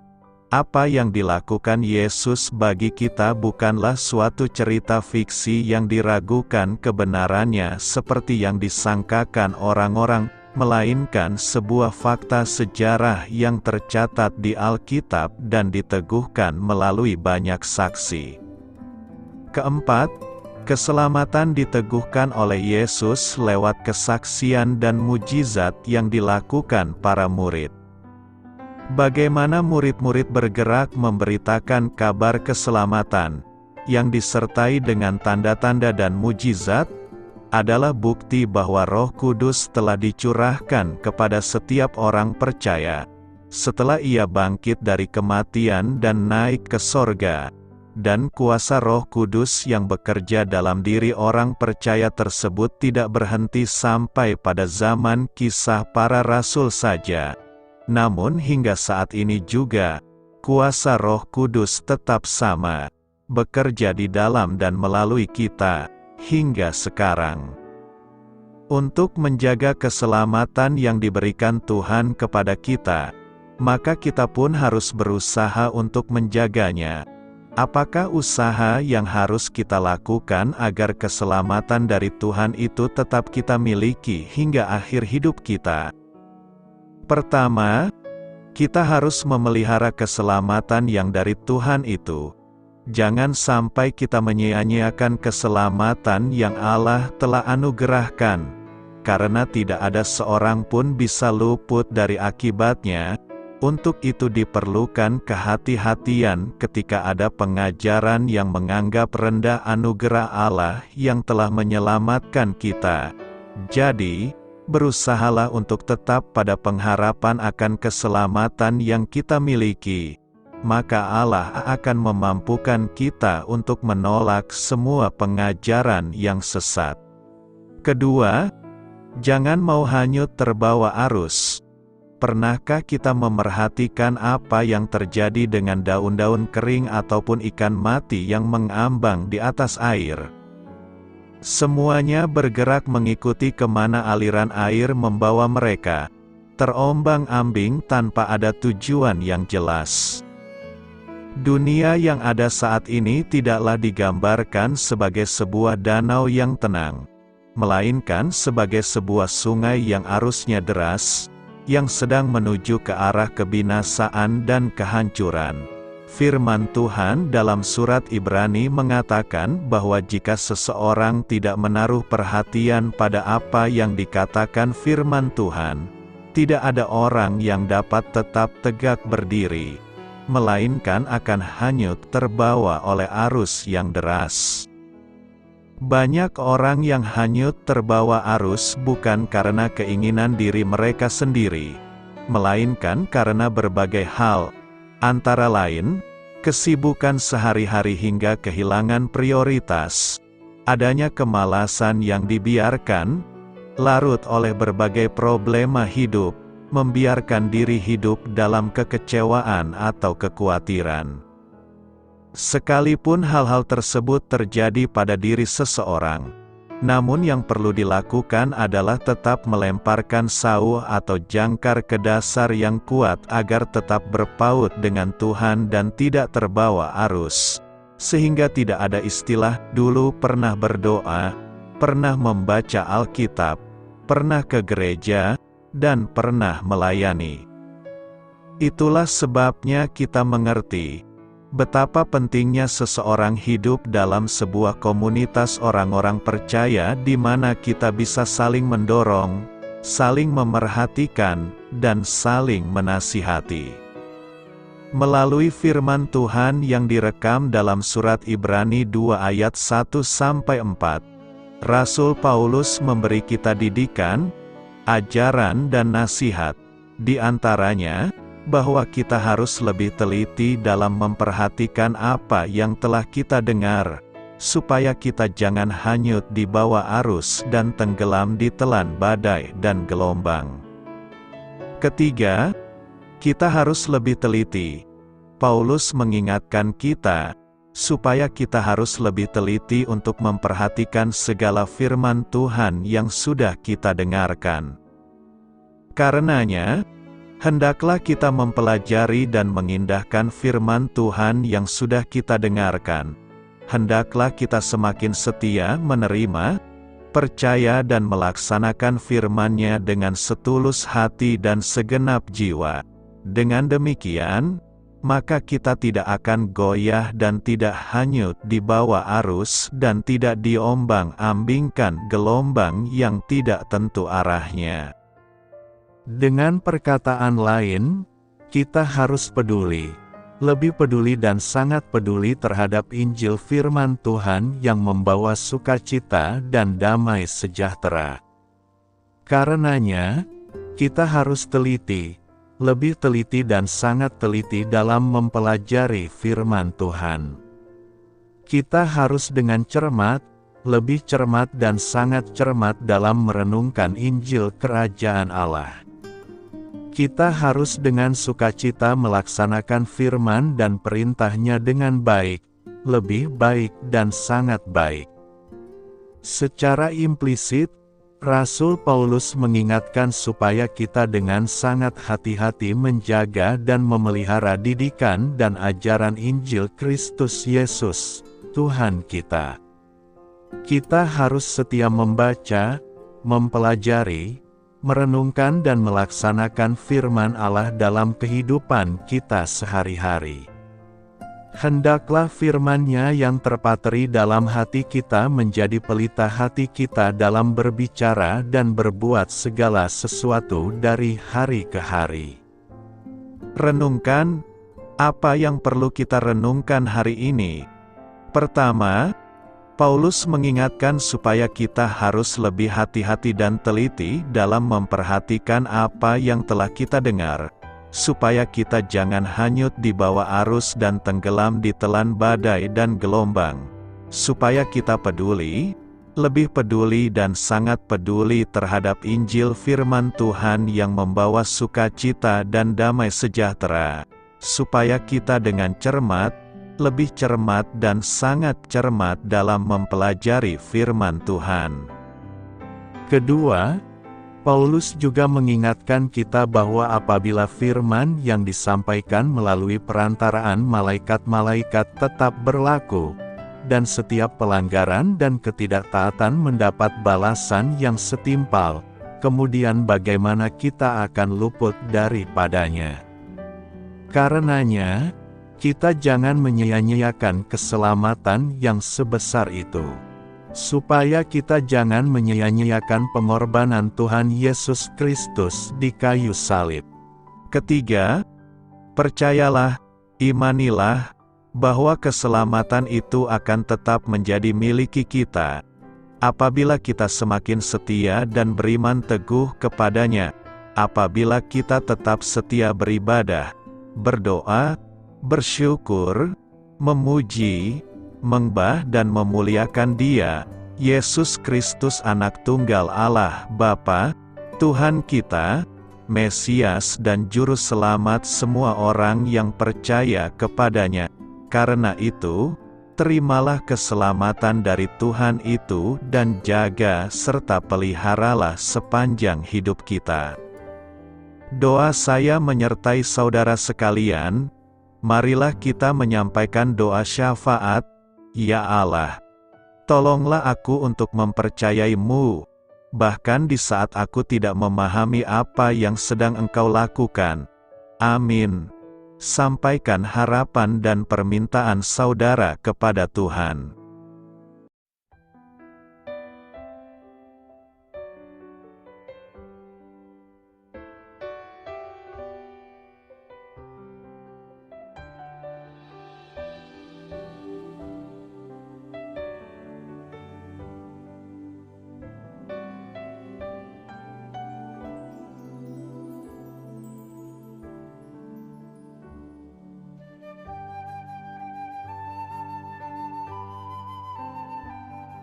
Speaker 1: Apa yang dilakukan Yesus bagi kita bukanlah suatu cerita fiksi yang diragukan kebenarannya seperti yang disangkakan orang-orang, melainkan sebuah fakta sejarah yang tercatat di Alkitab dan diteguhkan melalui banyak saksi. Keempat, keselamatan diteguhkan oleh Yesus lewat kesaksian dan mujizat yang dilakukan para murid. Bagaimana murid-murid bergerak memberitakan kabar keselamatan, yang disertai dengan tanda-tanda dan mujizat, adalah bukti bahwa Roh Kudus telah dicurahkan kepada setiap orang percaya, setelah Ia bangkit dari kematian dan naik ke sorga. Dan kuasa Roh Kudus yang bekerja dalam diri orang percaya tersebut tidak berhenti sampai pada zaman Kisah Para Rasul saja. Namun hingga saat ini juga, kuasa Roh Kudus tetap sama, bekerja di dalam dan melalui kita, hingga sekarang. Untuk menjaga keselamatan yang diberikan Tuhan kepada kita, maka kita pun harus berusaha untuk menjaganya. Apakah usaha yang harus kita lakukan agar keselamatan dari Tuhan itu tetap kita miliki hingga akhir hidup kita? Pertama, kita harus memelihara keselamatan yang dari Tuhan itu. Jangan sampai kita menyia-nyiakan keselamatan yang Allah telah anugerahkan, karena tidak ada seorang pun bisa luput dari akibatnya. Untuk itu diperlukan kehati-hatian ketika ada pengajaran yang menganggap rendah anugerah Allah yang telah menyelamatkan kita. Jadi, berusahalah untuk tetap pada pengharapan akan keselamatan yang kita miliki. Maka Allah akan memampukan kita untuk menolak semua pengajaran yang sesat. Kedua, jangan mau hanyut terbawa arus. Pernahkah kita memerhatikan apa yang terjadi dengan daun-daun kering ataupun ikan mati yang mengambang di atas air? Semuanya bergerak mengikuti kemana aliran air membawa mereka, terombang-ambing tanpa ada tujuan yang jelas. Dunia yang ada saat ini tidaklah digambarkan sebagai sebuah danau yang tenang, melainkan sebagai sebuah sungai yang arusnya deras, yang sedang menuju ke arah kebinasaan dan kehancuran. Firman Tuhan dalam surat Ibrani mengatakan bahwa jika seseorang tidak menaruh perhatian pada apa yang dikatakan firman Tuhan, tidak ada orang yang dapat tetap tegak berdiri, melainkan akan hanyut terbawa oleh arus yang deras. Banyak orang yang hanyut terbawa arus bukan karena keinginan diri mereka sendiri, melainkan karena berbagai hal, antara lain, kesibukan sehari-hari hingga kehilangan prioritas, adanya kemalasan yang dibiarkan, larut oleh berbagai problema hidup, membiarkan diri hidup dalam kekecewaan atau kekhawatiran. Sekalipun hal-hal tersebut terjadi pada diri seseorang, namun yang perlu dilakukan adalah tetap melemparkan sauh atau jangkar ke dasar yang kuat agar tetap berpaut dengan Tuhan dan tidak terbawa arus, sehingga tidak ada istilah dulu pernah berdoa, pernah membaca Alkitab, pernah ke gereja, dan pernah melayani. Itulah sebabnya kita mengerti betapa pentingnya seseorang hidup dalam sebuah komunitas orang-orang percaya di mana kita bisa saling mendorong, saling memerhatikan, dan saling menasihati. Melalui firman Tuhan yang direkam dalam surat Ibrani 2 ayat 1-4, Rasul Paulus memberi kita didikan, ajaran dan nasihat, di antaranya, bahwa kita harus lebih teliti dalam memperhatikan apa yang telah kita dengar, supaya kita jangan hanyut di bawah arus dan tenggelam di telan badai dan gelombang. Ketiga, kita harus lebih teliti. Paulus mengingatkan kita, supaya kita harus lebih teliti untuk memperhatikan segala firman Tuhan yang sudah kita dengarkan. Karenanya, hendaklah kita mempelajari dan mengindahkan firman Tuhan yang sudah kita dengarkan. Hendaklah kita semakin setia menerima, percaya dan melaksanakan firman-Nya dengan setulus hati dan segenap jiwa. Dengan demikian, maka kita tidak akan goyah dan tidak hanyut di bawah arus dan tidak diombang-ambingkan gelombang yang tidak tentu arahnya. Dengan perkataan lain, kita harus peduli, lebih peduli dan sangat peduli terhadap Injil firman Tuhan yang membawa sukacita dan damai sejahtera. Karenanya, kita harus teliti, lebih teliti dan sangat teliti dalam mempelajari firman Tuhan. Kita harus dengan cermat, lebih cermat dan sangat cermat dalam merenungkan Injil Kerajaan Allah. Kita harus dengan sukacita melaksanakan firman dan perintah-Nya dengan baik, lebih baik dan sangat baik. Secara implisit, Rasul Paulus mengingatkan supaya kita dengan sangat hati-hati menjaga dan memelihara didikan dan ajaran Injil Kristus Yesus, Tuhan kita. Kita harus setia membaca, mempelajari, merenungkan dan melaksanakan firman Allah dalam kehidupan kita sehari-hari. Hendaklah firman-Nya yang terpatri dalam hati kita menjadi pelita hati kita dalam berbicara dan berbuat segala sesuatu dari hari ke hari. Renungkan, apa yang perlu kita renungkan hari ini? Pertama, Paulus mengingatkan supaya kita harus lebih hati-hati dan teliti dalam memperhatikan apa yang telah kita dengar, supaya kita jangan hanyut di bawah arus dan tenggelam di telan badai dan gelombang. Supaya kita peduli, lebih peduli dan sangat peduli terhadap Injil firman Tuhan yang membawa sukacita dan damai sejahtera, supaya kita dengan cermat, lebih cermat dan sangat cermat dalam mempelajari firman Tuhan. Kedua, Paulus juga mengingatkan kita bahwa apabila firman yang disampaikan melalui perantaraan malaikat-malaikat tetap berlaku, dan setiap pelanggaran dan ketidaktaatan mendapat balasan yang setimpal, kemudian bagaimana kita akan luput daripadanya. Karenanya, kita jangan menyia-nyiakan keselamatan yang sebesar itu. Supaya kita jangan menyia-nyiakan pengorbanan Tuhan Yesus Kristus di kayu salib. Ketiga, percayalah, imanilah, bahwa keselamatan itu akan tetap menjadi miliki kita, apabila kita semakin setia dan beriman teguh kepadanya, apabila kita tetap setia beribadah, berdoa, bersyukur, memuji, menyembah dan memuliakan Dia, Yesus Kristus Anak Tunggal Allah Bapa, Tuhan kita, Mesias dan Juru Selamat semua orang yang percaya kepadanya. Karena itu, terimalah keselamatan dari Tuhan itu dan jaga serta peliharalah sepanjang hidup kita. Doa saya menyertai saudara sekalian. Marilah kita menyampaikan doa syafaat. Ya Allah, tolonglah aku untuk mempercayai-Mu, bahkan di saat aku tidak memahami apa yang sedang Engkau lakukan. Amin. Sampaikan harapan dan permintaan saudara kepada Tuhan.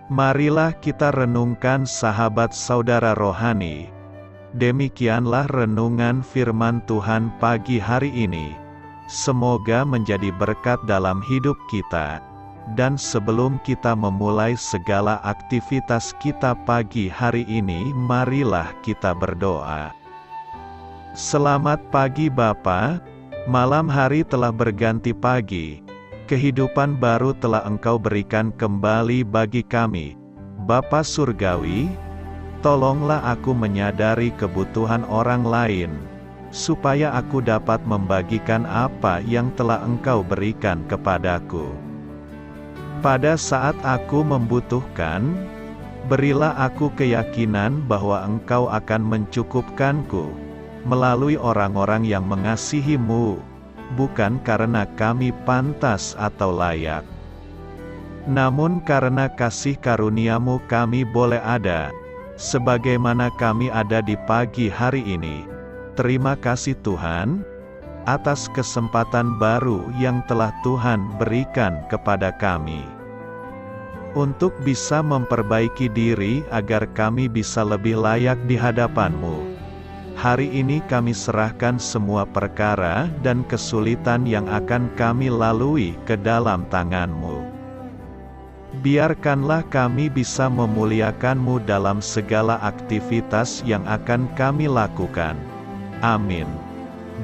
Speaker 1: Marilah kita renungkan sahabat saudara rohani. Demikianlah renungan firman Tuhan pagi hari ini. Semoga menjadi berkat dalam hidup kita. Dan sebelum kita memulai segala aktivitas kita pagi hari ini, marilah kita berdoa. Selamat pagi Bapa, malam hari telah berganti pagi. Kehidupan baru telah Engkau berikan kembali bagi kami. Bapa Surgawi, tolonglah aku menyadari kebutuhan orang lain, supaya aku dapat membagikan apa yang telah Engkau berikan kepadaku. Pada saat aku membutuhkan, berilah aku keyakinan bahwa Engkau akan mencukupkanku, melalui orang-orang yang mengasihi-Mu, bukan karena kami pantas atau layak, namun karena kasih karunia-Mu kami boleh ada, sebagaimana kami ada di pagi hari ini. Terima kasih Tuhan, atas kesempatan baru yang telah Tuhan berikan kepada kami, untuk bisa memperbaiki diri agar kami bisa lebih layak di hadapan-Mu. Hari ini kami serahkan semua perkara dan kesulitan yang akan kami lalui ke dalam tangan-Mu. Biarkanlah kami bisa memuliakan-Mu dalam segala aktivitas yang akan kami lakukan. Amin.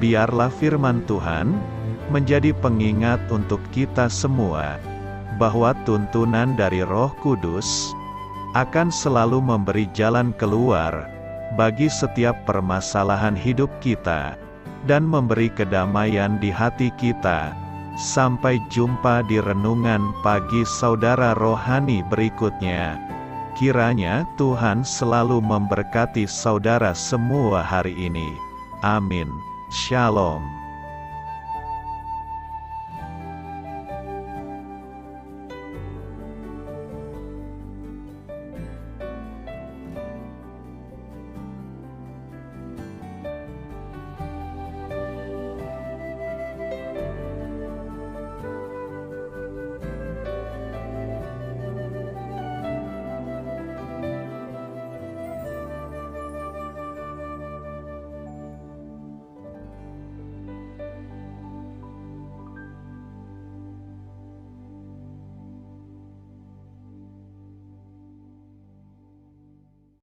Speaker 1: Biarlah firman Tuhan menjadi pengingat untuk kita semua, bahwa tuntunan dari Roh Kudus akan selalu memberi jalan keluar bagi setiap permasalahan hidup kita, dan memberi kedamaian di hati kita. Sampai jumpa di renungan pagi saudara rohani berikutnya. Kiranya Tuhan selalu memberkati saudara semua hari ini. Amin. Shalom.